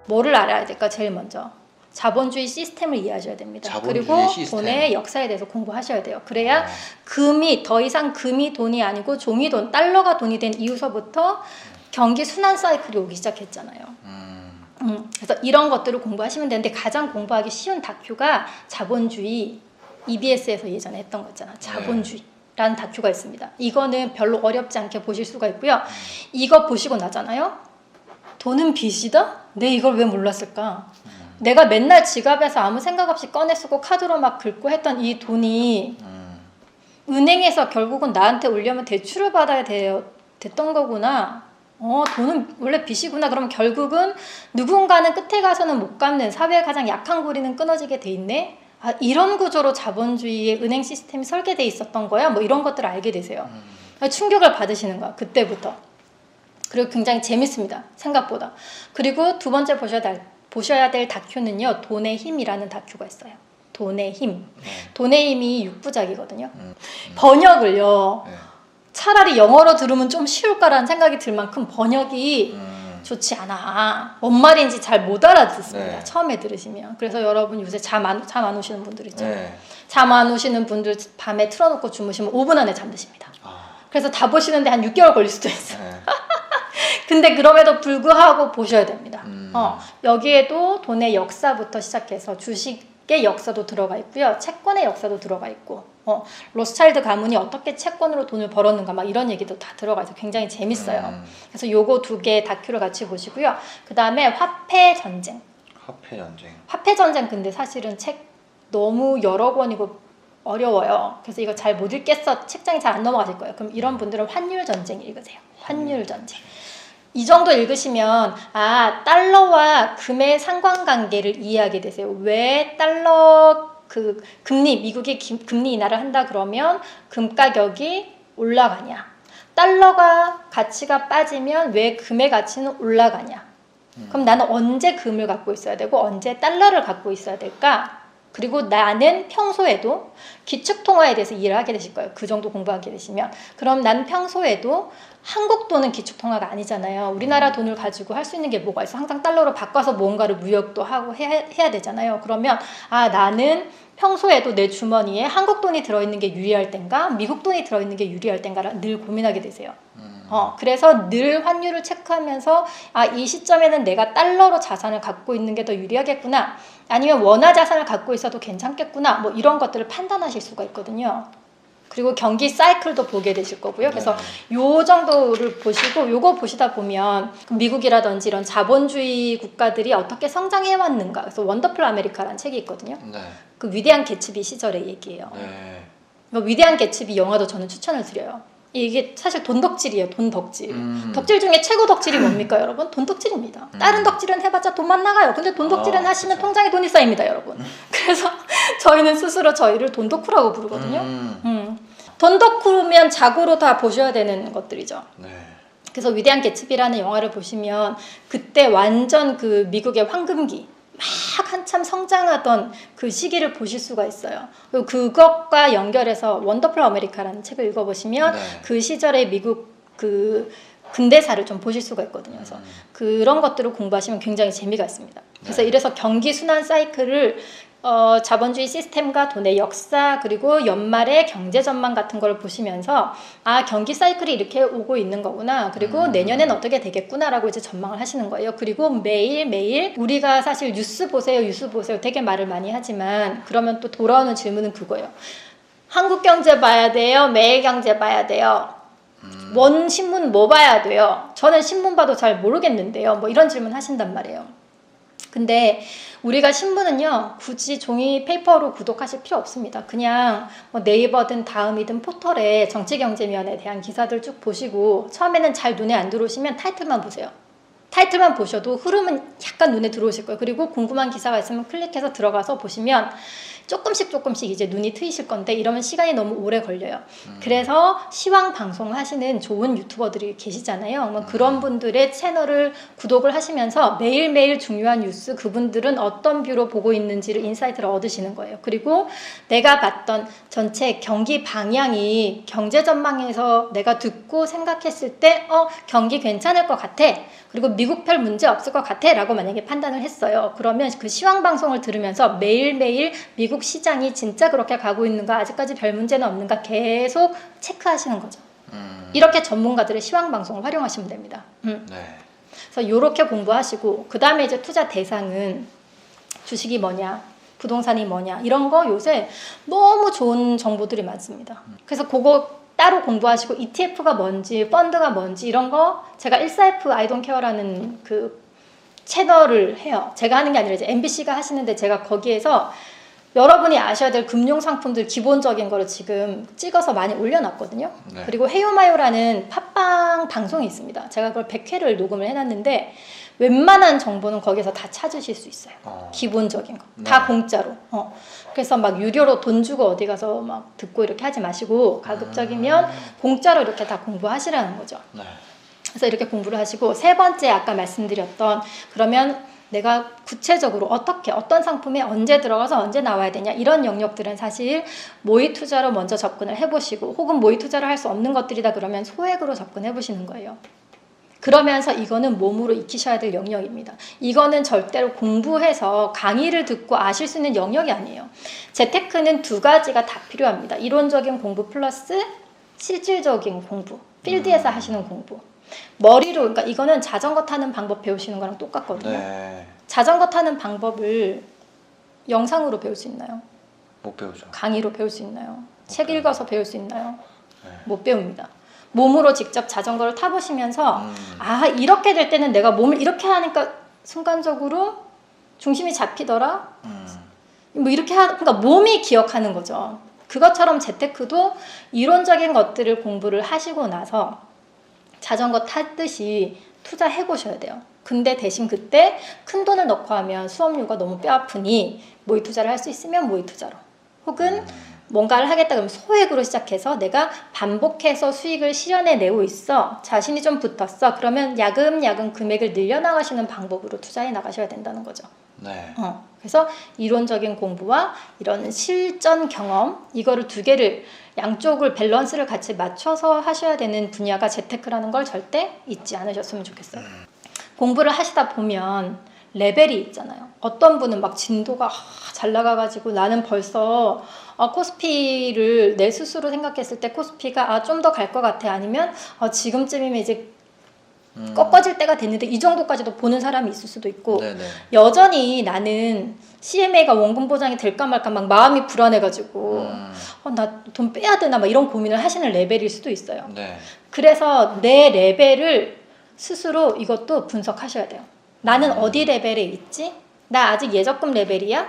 뭐를 알아야 될까? 제일 먼저 자본주의 시스템을 이해하셔야 됩니다. 자본주의 그리고 시스템. 돈의 역사에 대해서 공부하셔야 돼요. 그래야 금이 더 이상 금이 돈이 아니고 종이 돈, 달러가 돈이 된 이후서부터 경기 순환 사이클이 오기 시작했잖아요. 그래서 이런 것들을 공부하시면 되는데 가장 공부하기 쉬운 다큐가 자본주의, EBS에서 예전에 했던 거 있잖아. 자본주의라는 다큐가 있습니다. 이거는 별로 어렵지 않게 보실 수가 있고요. 이거 보시고 나잖아요. 돈은 빚이다? 내 이걸 왜 몰랐을까? 내가 맨날 지갑에서 아무 생각 없이 꺼내 쓰고 카드로 막 긁고 했던 이 돈이 은행에서 결국은 나한테 오려면 대출을 받아야 됐던 거구나. 돈은 원래 빚이구나. 그럼 결국은 누군가는 끝에 가서는 못 갚는 사회의 가장 약한 고리는 끊어지게 돼 있네. 아, 이런 구조로 자본주의의 은행 시스템이 설계돼 있었던 거야. 뭐 이런 것들을 알게 되세요. 충격을 받으시는 거야. 그때부터. 그리고 굉장히 재밌습니다. 생각보다. 그리고 두 번째 보셔야 될 다큐는요. 돈의 힘이라는 다큐가 있어요. 돈의 힘. 돈의 힘이 6부작이거든요. 번역을요. 차라리 영어로 들으면 좀 쉬울까라는 생각이 들 만큼 번역이 좋지 않아. 뭔 말인지 잘 못 알아듣습니다. 처음에 들으시면. 그래서 여러분 요새 잠 안 오시는 분들 있잖아요. 잠 안 오시는 분들 밤에 틀어놓고 주무시면 5분 안에 잠드십니다. 그래서 다 보시는데 한 6개월 걸릴 수도 있어요. 근데 그럼에도 불구하고 보셔야 됩니다. 여기에도 돈의 역사부터 시작해서 주식의 역사도 들어가 있고요. 채권의 역사도 들어가 있고 로스차일드 가문이 어떻게 채권으로 돈을 벌었는가 막 이런 얘기도 다 들어가 있어서 굉장히 재밌어요. 그래서 요거 2개 다큐를 같이 보시고요. 그 다음에 화폐 전쟁. 화폐 전쟁 근데 사실은 책 너무 여러 권이고 어려워요. 그래서 이거 잘 못 읽겠어. 책장이 잘 안 넘어가실 거예요. 그럼 이런 분들은 환율 전쟁 읽으세요. 환율 전쟁. 이 정도 읽으시면 달러와 금의 상관관계를 이해하게 되세요. 왜 달러 금리, 미국이 금리 인하를 한다 그러면 금 가격이 올라가냐. 달러가 가치가 빠지면 왜 금의 가치는 올라가냐. 그럼 나는 언제 금을 갖고 있어야 되고 언제 달러를 갖고 있어야 될까? 그리고 나는 평소에도 기축통화에 대해서 이해를 하게 되실 거예요. 그 정도 공부하게 되시면. 그럼 난 평소에도 한국 돈은 기축통화가 아니잖아요. 우리나라 돈을 가지고 할 수 있는 게 뭐가 있어? 항상 달러로 바꿔서 뭔가를 무역도 하고 해야 되잖아요. 그러면 나는 평소에도 내 주머니에 한국 돈이 들어있는 게 유리할 땐가 미국 돈이 들어있는 게 유리할 땐가를 늘 고민하게 되세요. 그래서 늘 환율을 체크하면서 이 시점에는 내가 달러로 자산을 갖고 있는 게 더 유리하겠구나. 아니면 원화 자산을 갖고 있어도 괜찮겠구나. 뭐 이런 것들을 판단하실 수가 있거든요. 그리고 경기 사이클도 보게 되실 거고요. 그래서 요 정도를 보시고 요거 보시다 보면 미국이라든지 이런 자본주의 국가들이 어떻게 성장해 왔는가. 그래서 원더풀 아메리카라는 책이 있거든요. 그 위대한 개츠비 시절의 얘기예요. 위대한 개츠비 영화도 저는 추천을 드려요. 이게 사실 돈 덕질이에요. 돈 덕질. 덕질 중에 최고 덕질이 뭡니까 여러분? 돈 덕질입니다. 다른 덕질은 해봤자 돈만 나가요. 근데 돈 덕질은 하시면 통장에 돈이 쌓입니다 여러분. 그래서 저희는 스스로 저희를 돈 덕후라고 부르거든요. 돈 덕후면 자고로 다 보셔야 되는 것들이죠. 그래서 위대한 개츠비라는 영화를 보시면 그때 완전 그 미국의 황금기 막 한참 성장하던 그 시기를 보실 수가 있어요. 그리고 그것과 연결해서 원더풀 아메리카라는 책을 읽어보시면 그 시절의 미국 그 근대사를 좀 보실 수가 있거든요. 그래서 그런 것들을 공부하시면 굉장히 재미가 있습니다. 그래서 이래서 경기 순환 사이클을 자본주의 시스템과 돈의 역사 그리고 연말의 경제 전망 같은 걸 보시면서 경기 사이클이 이렇게 오고 있는 거구나. 그리고 내년엔 어떻게 되겠구나라고 이제 전망을 하시는 거예요. 그리고 매일 우리가 사실 뉴스 보세요 되게 말을 많이 하지만 그러면 또 돌아오는 질문은 그거예요. 한국경제 봐야 돼요? 매일경제 봐야 돼요? 원 신문 뭐 봐야 돼요? 저는 신문 봐도 잘 모르겠는데요. 뭐 이런 질문 하신단 말이에요. 근데 우리가 신문은요 굳이 종이 페이퍼로 구독하실 필요 없습니다. 그냥 뭐 네이버든 다음이든 포털에 정치경제면에 대한 기사들 쭉 보시고 처음에는 잘 눈에 안 들어오시면 타이틀만 보세요. 타이틀만 보셔도 흐름은 약간 눈에 들어오실 거예요. 그리고 궁금한 기사가 있으면 클릭해서 들어가서 보시면 조금씩 이제 눈이 트이실 건데 이러면 시간이 너무 오래 걸려요. 그래서 시황 방송 하시는 좋은 유튜버들이 계시잖아요. 그런 분들의 채널을 구독을 하시면서 매일매일 중요한 뉴스 그분들은 어떤 뷰로 보고 있는지를 인사이트를 얻으시는 거예요. 그리고 내가 봤던 전체 경기 방향이 경제 전망에서 내가 듣고 생각했을 때 경기 괜찮을 것 같아. 그리고 미국 별 문제 없을 것 같아 라고 만약에 판단을 했어요. 그러면 그 시황방송을 들으면서 매일매일 미국 시장이 진짜 그렇게 가고 있는가, 아직까지 별 문제는 없는가 계속 체크하시는 거죠. 이렇게 전문가들의 시황방송을 활용하시면 됩니다. 네. 그래서 이렇게 공부하시고, 그 다음에 이제 투자 대상은 주식이 뭐냐, 부동산이 뭐냐, 이런 거 요새 너무 좋은 정보들이 많습니다. 그래서 그거 따로 공부하시고, ETF가 뭔지, 펀드가 뭔지 이런 거 제가 14F I don't care라는 그 채널을 해요. 제가 하는 게 아니라 이제 MBC가 하시는데, 제가 거기에서 여러분이 아셔야 될 금융 상품들 기본적인 거를 지금 찍어서 많이 올려놨거든요. 네. 그리고 헤요마요라는 팟빵 방송이 있습니다. 제가 그걸 100회를 녹음을 해놨는데 웬만한 정보는 거기서 다 찾으실 수 있어요. 기본적인 거. 다 네. 공짜로. 그래서 막 유료로 돈 주고 어디 가서 막 듣고 이렇게 하지 마시고, 가급적이면 공짜로 이렇게 다 공부하시라는 거죠. 네. 그래서 이렇게 공부를 하시고, 세 번째 아까 말씀드렸던, 그러면 내가 구체적으로 어떻게, 어떤 상품에 언제 들어가서 언제 나와야 되냐, 이런 영역들은 사실 모의 투자로 먼저 접근을 해보시고, 혹은 모의 투자를 할 수 없는 것들이다 그러면 소액으로 접근해 보시는 거예요. 그러면서 이거는 몸으로 익히셔야 될 영역입니다. 이거는 절대로 공부해서 강의를 듣고 아실 수 있는 영역이 아니에요. 재테크는 두 가지가 다 필요합니다. 이론적인 공부 플러스 실질적인 공부, 필드에서 하시는 공부. 머리로, 그러니까 이거는 자전거 타는 방법 배우시는 거랑 똑같거든요. 네. 자전거 타는 방법을 영상으로 배울 수 있나요? 못 배우죠. 강의로 배울 수 있나요? 책 배워요. 읽어서 배울 수 있나요? 네. 못 배웁니다. 몸으로 직접 자전거를 타보시면서 아, 이렇게 될 때는 내가 몸을 이렇게 하니까 순간적으로 중심이 잡히더라. 뭐 이렇게 그러니까 몸이 기억하는 거죠. 그것처럼 재테크도 이론적인 것들을 공부를 하시고 나서 자전거 타듯이 투자해 보셔야 돼요. 근데 대신 그때 큰 돈을 넣고 하면 수업료가 너무 뼈 아프니 모의 투자를 할 수 있으면 모의 투자로, 혹은 뭔가를 하겠다 그러면 소액으로 시작해서 내가 반복해서 수익을 실현해내고 있어, 자신이 좀 붙었어, 그러면 야금야금 금액을 늘려나가시는 방법으로 투자해 나가셔야 된다는 거죠. 네. 그래서 이론적인 공부와 이런 실전 경험, 이거를 두 개를, 양쪽을 밸런스를 같이 맞춰서 하셔야 되는 분야가 재테크라는 걸 절대 잊지 않으셨으면 좋겠어요. 공부를 하시다 보면 레벨이 있잖아요. 어떤 분은 막 진도가 잘 나가가지고 나는 벌써 코스피를 내 스스로 생각했을 때 코스피가 좀 더 갈 것 같아, 아니면 지금쯤이면 이제 꺾어질 때가 됐는데, 이 정도까지도 보는 사람이 있을 수도 있고, 네네. 여전히 나는 CMA가 원금 보장이 될까 말까 막 마음이 불안해가지고 나 돈 빼야 되나 막 이런 고민을 하시는 레벨일 수도 있어요. 네. 그래서 내 레벨을 스스로 이것도 분석하셔야 돼요. 나는 어디 레벨에 있지? 나 아직 예적금 레벨이야?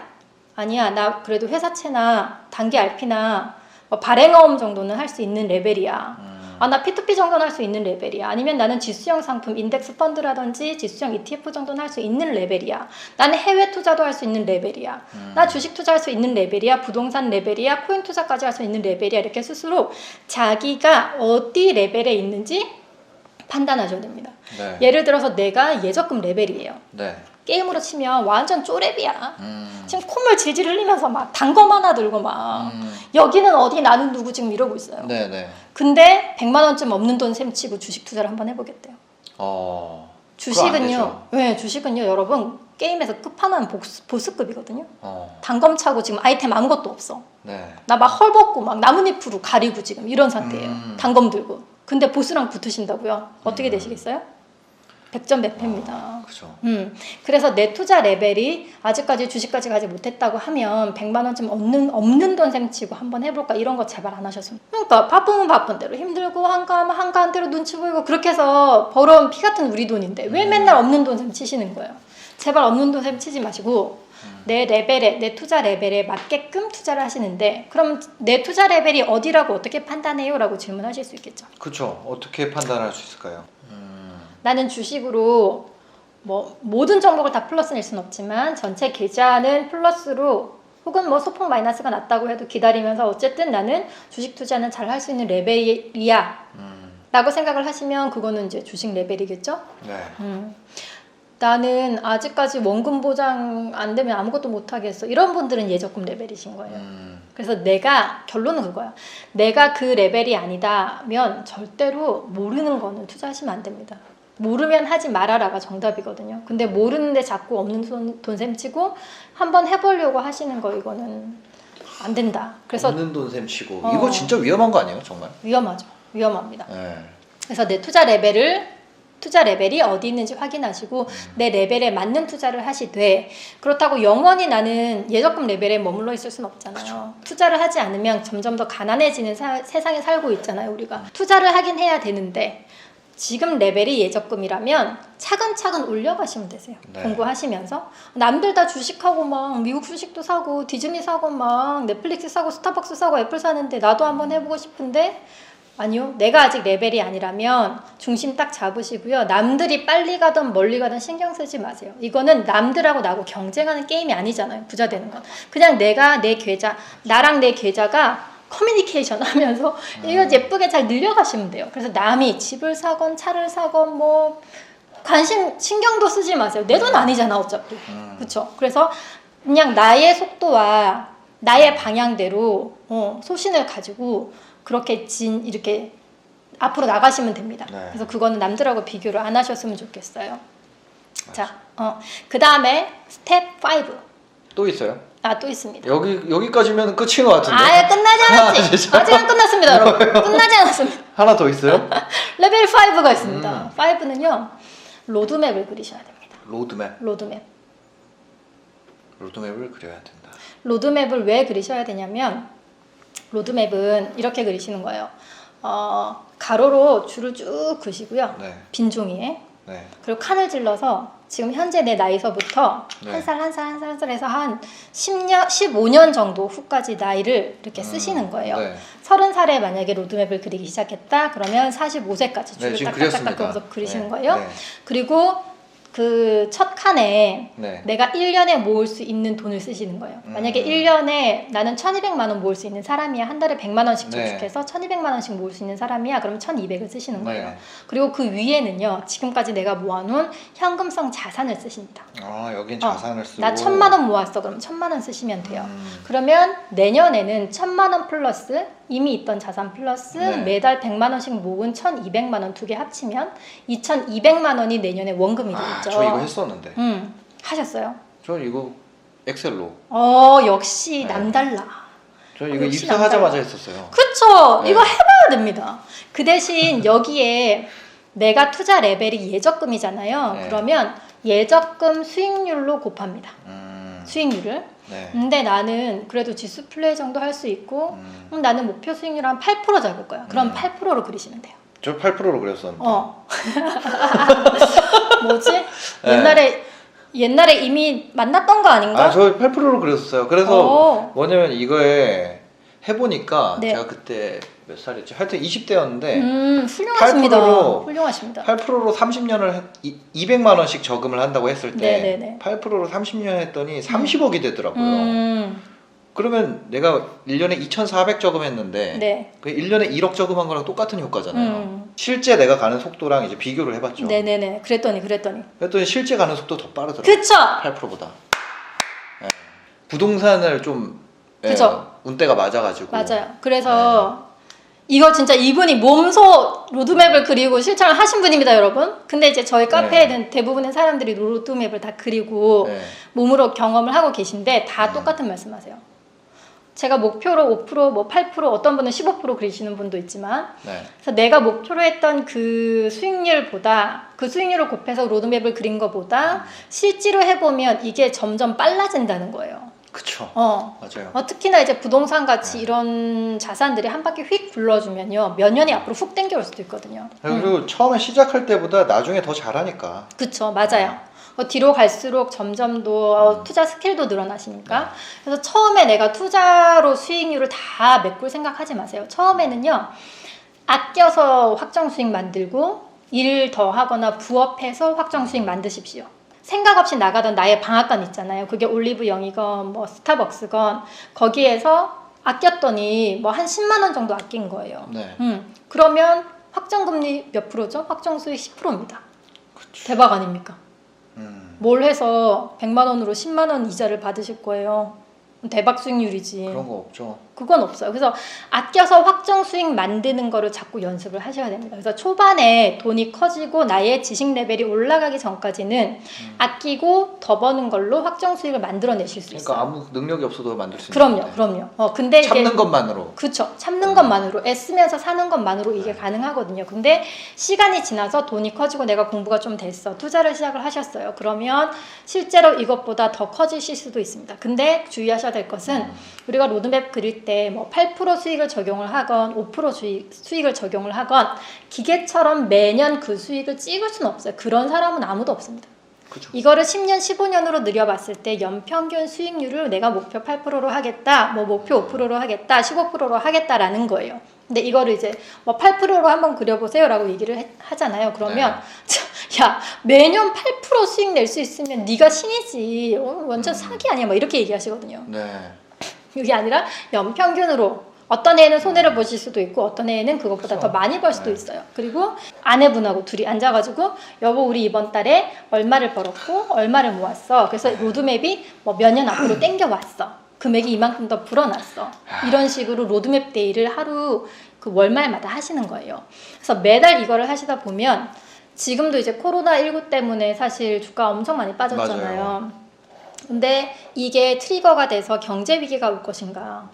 아니야, 나 그래도 회사채나 단기 RP나 발행어음 정도는 할 수 있는 레벨이야. 나 P2P 정도는 할 수 있는 레벨이야. 아니면 나는 지수형 상품, 인덱스 펀드라든지 지수형 ETF 정도는 할 수 있는 레벨이야. 나는 해외 투자도 할 수 있는 레벨이야. 나 주식 투자할 수 있는 레벨이야. 부동산 레벨이야. 코인 투자까지 할 수 있는 레벨이야. 이렇게 스스로 자기가 어디 레벨에 있는지 판단하셔야 됩니다. 네. 예를 들어서 내가 예적금 레벨이에요. 네. 게임으로 치면 완전 쪼렙이야. 지금 콧물 질질 흘리면서 막 단검 하나 들고 막 여기는 어디, 나는 누구, 지금 이러고 있어요. 네네. 근데 100만 원쯤 없는 돈 셈치고 주식 투자를 한번 해보겠대요. 주식은요, 네, 주식은요, 여러분 게임에서 끝판왕 보스급이거든요. 단검 차고 지금 아이템 아무것도 없어. 네. 나 막 헐벗고 막 나뭇잎으로 가리고 지금 이런 상태예요. 단검 들고. 근데 보스랑 붙으신다고요? 어떻게 되시겠어요? 100점 100패입니다. 그죠. 그래서 내 투자 레벨이 아직까지 주식까지 가지 못했다고 하면 100만 원쯤 없는 돈 셈치고 한번 해볼까, 이런 거 제발 안 하셨으면. 그러니까 바쁘면 바쁜 대로, 힘들고 한가한 대로 눈치 보이고, 그렇게 해서 벌어온 피 같은 우리 돈인데 왜 맨날 없는 돈 셈치시는 거예요? 제발 없는 돈 셈치지 마시고 내 레벨에, 내 투자 레벨에 맞게끔 투자를 하시는데, 그럼 내 투자 레벨이 어디라고 어떻게 판단해요? 라고 질문하실 수 있겠죠. 그렇죠. 어떻게 판단할 수 있을까요? 나는 주식으로 모든 종목을 다 플러스 낼 수는 없지만 전체 계좌는 플러스로, 혹은 소폭 마이너스가 났다고 해도 기다리면서 어쨌든 나는 주식 투자는 잘 할 수 있는 레벨이야 라고 생각을 하시면 그거는 이제 주식 레벨이겠죠. 네. 나는 아직까지 원금 보장 안 되면 아무것도 못 하겠어, 이런 분들은 예적금 레벨이신 거예요. 그래서 결론은 그거야. 내가 그 레벨이 아니다면 절대로 모르는 거는 투자하시면 안 됩니다. 모르면 하지 말아라가 정답이거든요. 근데 모르는데 자꾸 없는 돈셈 치고 한번 해보려고 하시는 거 이거는 안 된다. 그래서 없는 돈셈 치고 이거 진짜 위험한 거 아니에요, 정말? 위험하죠. 위험합니다. 네. 그래서 내 투자 레벨이 어디 있는지 확인하시고 내 레벨에 맞는 투자를 하시되, 그렇다고 영원히 나는 예적금 레벨에 머물러 있을 수는 없잖아요. 투자를 하지 않으면 점점 더 가난해지는 세상에 살고 있잖아요, 우리가. 투자를 하긴 해야 되는데 지금 레벨이 예적금이라면 차근차근 올려가시면 되세요. 네. 공부하시면서. 남들 다 주식하고 막 미국 주식도 사고 디즈니 사고 막 넷플릭스 사고 스타벅스 사고 애플 사는데 나도 한번 해보고 싶은데, 아니요, 내가 아직 레벨이 아니라면 중심 딱 잡으시고요. 남들이 빨리 가든 멀리 가든 신경 쓰지 마세요. 이거는 남들하고 나하고 경쟁하는 게임이 아니잖아요, 부자 되는 건. 그냥 나랑 내 계좌가 커뮤니케이션 하면서 이거 예쁘게 잘 늘려가시면 돼요. 그래서 남이 집을 사건 차를 사건 뭐 신경도 쓰지 마세요. 내 돈 아니잖아 어차피. 그렇죠? 그래서 그냥 나의 속도와 나의 방향대로 소신을 가지고 그렇게 이렇게 앞으로 나가시면 됩니다. 네. 그래서 그거는 남들하고 비교를 안 하셨으면 좋겠어요. 자, 그 다음에 스텝 5. 또 있어요? 또 있습니다. 여기까지면 끝인 것 같은데. 아예 끝나지 않았지. 아직 안 끝났습니다, 여러분. 끝나지 않았습니다. 하나 더 있어요? 레벨 5가 있습니다. 5는요, 로드맵을 그리셔야 됩니다. 로드맵을 그려야 된다. 로드맵을 왜 그리셔야 되냐면, 로드맵은 이렇게 그리시는 거예요. 가로로 줄을 쭉 그시고요. 네. 빈 종이에. 네. 그리고 칸을 질러서 지금 현재 내 나이서부터 네. 한 살 해서 한 10년, 15년 정도 후까지 나이를 이렇게 쓰시는 거예요. 네. 30살에 만약에 로드맵을 그리기 시작했다 그러면 45세까지 줄을 지금 딱딱딱 그어서 그리시는 네. 거예요. 네. 그리고 그 첫 칸에 네. 내가 1년에 모을 수 있는 돈을 쓰시는 거예요. 만약에 1년에 나는 1200만 원 모을 수 있는 사람이야. 한 달에 100만 원씩 네. 저축해서 1200만 원씩 모을 수 있는 사람이야. 그러면 1200을 쓰시는 거예요. 네. 그리고 그 위에는요, 지금까지 내가 모아놓은 현금성 자산을 쓰십니다. 여긴 자산을 쓰고. 나 1000만 원 모았어. 그럼 1000만 원 쓰시면 돼요. 그러면 내년에는 1000만 원 플러스 이미 있던 자산 플러스 네. 매달 100만 원씩 모은 1200만 원 두 개 합치면 2200만 원이 내년에 원금이 되겠죠. 저 이거 했었는데. 하셨어요? 저 이거 엑셀로. 역시 네. 남달라. 저 이거 역시 입사하자마자 남달라. 했었어요. 그쵸? 네. 이거 해봐야 됩니다. 그 대신 여기에 내가 투자 레벨이 예적금이잖아요. 네. 그러면 예적금 수익률로 곱합니다. 수익률을. 네. 근데 나는 그래도 지수 플레이 정도 할 수 있고 나는 목표 수익률 한 8% 잡을 거야. 그럼 8%로 그리시면 돼요. 저 8%로 그렸었는데. 뭐지? 네. 옛날에 이미 만났던 거 아닌가? 저 8%로 그렸었어요. 그래서 뭐냐면 이거에 해보니까 네. 제가 그때 몇 살이었지? 하여튼 20대였는데 훌륭하십니다. 8%로 훌륭하십니다. 8%로 30년을 200만 원씩 저금을 한다고 했을 때 네네네. 8%로 30년 했더니 30억이 되더라고요. 그러면 내가 1년에 2,400 저금했는데 네. 그 1년에 1억 저금한 거랑 똑같은 효과잖아요. 실제 내가 가는 속도랑 이제 비교를 해봤죠. 네네네. 그랬더니 그랬더니 실제 가는 속도 더 빠르더라고요. 그쵸? 8%보다. 네. 부동산을 좀 그쵸? 운대가 맞아가지고. 맞아요. 그래서 이거 진짜 이분이 몸소 로드맵을 그리고 실천을 하신 분입니다, 여러분. 근데 이제 저희 카페에는 대부분의 사람들이 로드맵을 다 그리고 네. 몸으로 경험을 하고 계신데 다 똑같은 말씀하세요. 제가 목표로 5%, 뭐 8%, 어떤 분은 15% 그리시는 분도 있지만, 네. 그래서 내가 목표로 했던 그 수익률보다, 그 수익률을 곱해서 로드맵을 그린 것보다 실제로 해보면 이게 점점 빨라진다는 거예요. 그쵸. 맞아요. 특히나 이제 부동산 같이 이런 자산들이 한 바퀴 휙 굴러주면요, 몇 년이 앞으로 훅 땡겨올 수도 있거든요. 그리고 처음에 시작할 때보다 나중에 더 잘하니까. 그쵸, 맞아요. 뒤로 갈수록 점점 더 투자 스킬도 늘어나시니까. 그래서 처음에 내가 투자로 수익률을 다 메꿀 생각하지 마세요. 처음에는요, 아껴서 확정 수익 만들고 일 더 하거나 부업해서 확정 수익 만드십시오. 생각 없이 나가던 나의 방앗간 있잖아요. 그게 올리브영이건 뭐 스타벅스건 거기에서 아꼈더니 뭐 한 10만 원 정도 아낀 거예요. 네. 그러면 확정금리 몇 프로죠? 확정 수익 10%입니다. 그쵸. 대박 아닙니까? 뭘 해서 100만 원으로 10만 원 이자를 받으실 거예요. 대박 수익률이지. 그런 거 없죠. 그건 없어요. 그래서 아껴서 확정 수익 만드는 거를 자꾸 연습을 하셔야 됩니다. 그래서 초반에 돈이 커지고 나의 지식 레벨이 올라가기 전까지는 아끼고 더 버는 걸로 확정 수익을 만들어내실 수 있어요. 그러니까 아무 능력이 없어도 만들 수 그럼요, 있는 그럼요. 근데 참는 이게 것만으로. 그쵸. 참는 것만으로, 애쓰면서 사는 것만으로 이게 가능하거든요. 근데 시간이 지나서 돈이 커지고 내가 공부가 좀 됐어. 투자를 시작을 하셨어요. 그러면 실제로 이것보다 더 커지실 수도 있습니다. 근데 주의하셔야 될 것은 우리가 로드맵 그릴 때 뭐 8% 수익을 적용을 하건 5% 수익을 적용을 하건 기계처럼 매년 그 수익을 찍을 수는 없어요. 그런 사람은 아무도 없습니다. 그죠. 이거를 10년, 15년으로 늘려봤을 때 연평균 수익률을 내가 목표 8%로 하겠다, 뭐 목표 5%로 하겠다, 15%로 하겠다라는 거예요. 근데 이거를 이제 뭐 8%로 한번 그려보세요 라고 얘기를 하잖아요. 그러면 야, 매년 8% 수익 낼 수 있으면 네가 신이지. 완전 사기 아니야. 막 이렇게 얘기하시거든요. 네. 그게 아니라 연평균으로 어떤 애는 손해를 보실 수도 있고 어떤 애는 그것보다 그쵸. 더 많이 벌 수도 있어요. 그리고 아내분하고 둘이 앉아가지고 여보 우리 이번 달에 얼마를 벌었고 얼마를 모았어. 그래서 로드맵이 뭐 몇 년 앞으로 땡겨왔어. 금액이 이만큼 더 불어났어. 이런 식으로 로드맵 데이를 하루 그 월말마다 하시는 거예요. 그래서 매달 이거를 하시다 보면 지금도 이제 코로나19 때문에 사실 주가 엄청 많이 빠졌잖아요. 맞아요. 근데 이게 트리거가 돼서 경제 위기가 올 것인가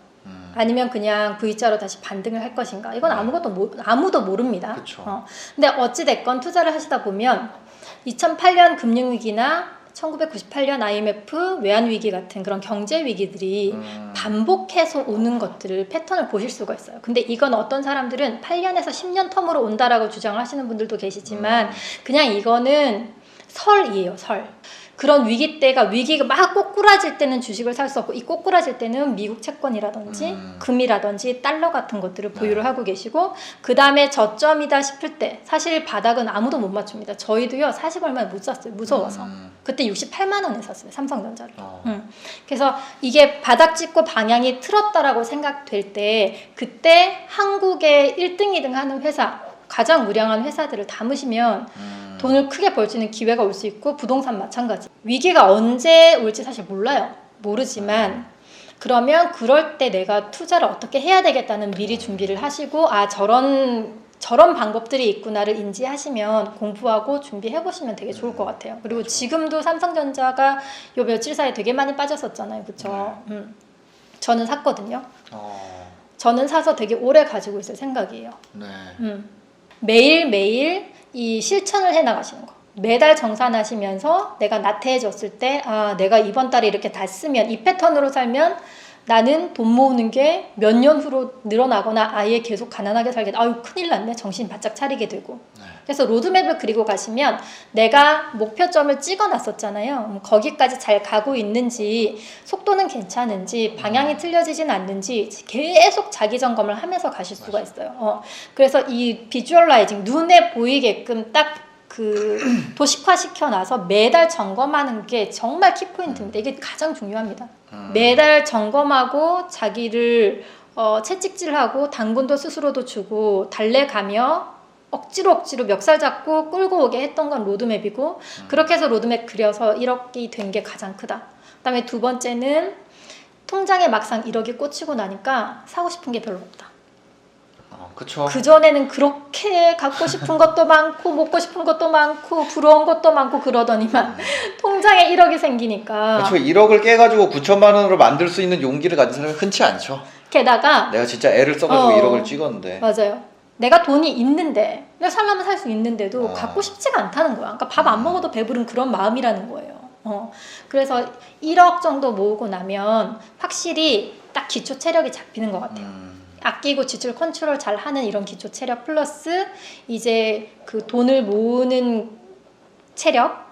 아니면 그냥 V자로 다시 반등을 할 것인가 이건 아무도 모릅니다. 그쵸. 근데 어찌됐건 투자를 하시다 보면 2008년 금융위기나 1998년 IMF 외환위기 같은 그런 경제 위기들이 반복해서 오는 것들을 패턴을 보실 수가 있어요. 근데 이건 어떤 사람들은 8년에서 10년 텀으로 온다라고 주장을 하시는 분들도 계시지만 그냥 이거는 설이에요. 설. 그런 위기 때가 위기가 막 꼬꾸라질 때는 주식을 살 수 없고 이 꼬꾸라질 때는 미국 채권이라든지 금이라든지 달러 같은 것들을 보유를 하고 계시고 그 다음에 저점이다 싶을 때 사실 바닥은 아무도 못 맞춥니다. 저희도요 40 얼마에 못 샀어요. 무서워서. 그때 68만 원에 샀어요. 삼성전자를. 그래서 이게 바닥 찍고 방향이 틀었다라고 생각될 때 그때 한국의 1등, 2등 하는 회사 가장 우량한 회사들을 담으시면 돈을 크게 벌 수 있는 기회가 올 수 있고 부동산 마찬가지. 위기가 언제 올지 사실 몰라요. 모르지만 그러면 그럴 때 내가 투자를 어떻게 해야 되겠다는 미리 준비를 하시고 아 저런 방법들이 있구나를 인지하시면 공부하고 준비해 보시면 되게 좋을 것 같아요. 그리고 지금도 삼성전자가 요 며칠 사이에 되게 많이 빠졌었잖아요. 그쵸? 저는 샀거든요. 저는 사서 되게 오래 가지고 있을 생각이에요. 네. 매일매일 이 실천을 해 나가시는 거. 매달 정산하시면서 내가 나태해졌을 때 아 내가 이번 달에 이렇게 다 쓰면 이 패턴으로 살면 나는 돈 모으는 게 몇 년 후로 늘어나거나 아예 계속 가난하게 살게 아유 큰일 났네 정신 바짝 차리게 되고 그래서 로드맵을 그리고 가시면 내가 목표점을 찍어 놨었잖아요. 거기까지 잘 가고 있는지 속도는 괜찮은지 방향이 틀려지진 않는지 계속 자기 점검을 하면서 가실 수가 있어요. 그래서 이 비주얼라이징 눈에 보이게끔 딱 그 도식화 시켜놔서 매달 점검하는 게 정말 키포인트입니다. 이게 가장 중요합니다. 매달 점검하고 자기를 채찍질하고 당근도 스스로도 주고 달래가며 억지로 멱살 잡고 끌고 오게 했던 건 로드맵이고 그렇게 해서 로드맵 그려서 1억이 된 게 가장 크다. 그 다음에 두 번째는 통장에 막상 1억이 꽂히고 나니까 사고 싶은 게 별로 없다. 그쵸. 그전에는 그렇게 갖고 싶은 것도 많고 먹고 싶은 것도 많고 부러운 것도 많고 그러더니만 통장에 1억이 생기니까 그쵸. 1억을 깨가지고 9천만 원으로 만들 수 있는 용기를 가진 사람이 흔치 않죠. 게다가 내가 진짜 애를 써가지고 1억을 찍었는데 맞아요. 내가 돈이 있는데 내가 살려면 살 수 있는데도 갖고 싶지가 않다는 거야. 그러니까 밥 안 먹어도 배부른 그런 마음이라는 거예요. 그래서 1억 정도 모으고 나면 확실히 딱 기초 체력이 잡히는 것 같아요. 아끼고 지출 컨트롤 잘 하는 이런 기초 체력 플러스 이제 그 돈을 모으는 체력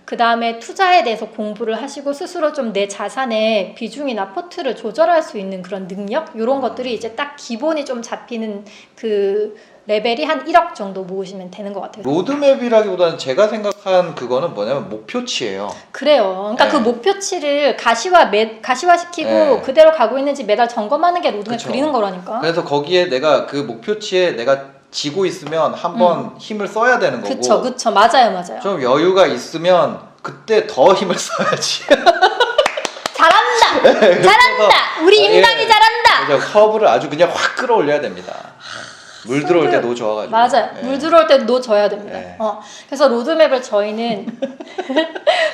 그 다음에 투자에 대해서 공부를 하시고 스스로 좀 내 자산의 비중이나 포트를 조절할 수 있는 그런 능력 이런 것들이 이제 딱 기본이 좀 잡히는 그 레벨이 한 1억 정도 모으시면 되는 것 같아요. 로드맵이라기보다는 제가 생각한 그거는 뭐냐면 목표치예요. 그래요. 그러니까 그 목표치를 가시화시키고 그대로 가고 있는지 매달 점검하는 게 로드맵 그리는 거라니까. 그래서 거기에 내가 그 목표치에 내가 지고 있으면 한번 힘을 써야 되는 거고. 그쵸. 맞아요. 좀 여유가 있으면 그때 더 힘을 써야지. 잘한다. 우리 임당이 잘한다. 그죠? 커브를 아주 그냥 확 끌어올려야 됩니다. 물 들어올 때 노 저어가지고. 맞아요. 네. 물 들어올 때 노 져야 됩니다. 네. 그래서 로드맵을 저희는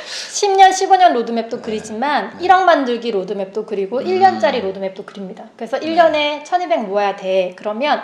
10년, 15년 로드맵도 그리지만 1억 만들기 로드맵도 그리고 1년짜리 로드맵도 그립니다. 그래서 1년에 1200 모아야 돼. 그러면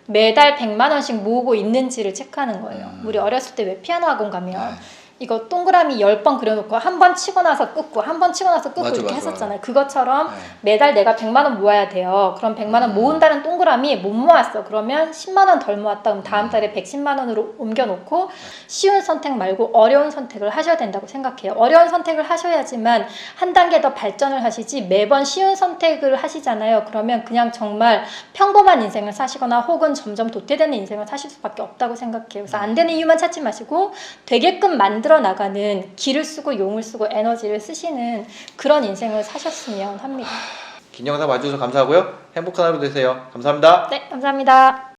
매달 100만 원씩 모으고 있는지를 체크하는 거예요. 우리 어렸을 때 왜 피아노 학원 가면 이거 동그라미 10번 그려놓고 한 번 치고 나서 끊고 한 번 치고 나서 끊고 이렇게 했었잖아요. 그것처럼 매달 내가 100만 원 모아야 돼요. 그럼 100만 원 모은다는 동그라미 못 모았어. 그러면 10만 원 덜 모았다. 그럼 다음 달에 110만 원으로 옮겨놓고 쉬운 선택 말고 어려운 선택을 하셔야 된다고 생각해요. 어려운 선택을 하셔야지만 한 단계 더 발전을 하시지 매번 쉬운 선택을 하시잖아요. 그러면 그냥 정말 평범한 인생을 사시거나 혹은 점점 도태되는 인생을 사실 수밖에 없다고 생각해요. 그래서 안 되는 이유만 찾지 마시고 되게끔 만들어 나가는 기를 쓰고 용을 쓰고 에너지를 쓰시는 그런 인생을 사셨으면 합니다. 긴 영상 봐주셔서 감사하고요. 행복한 하루 되세요. 감사합니다. 네, 감사합니다.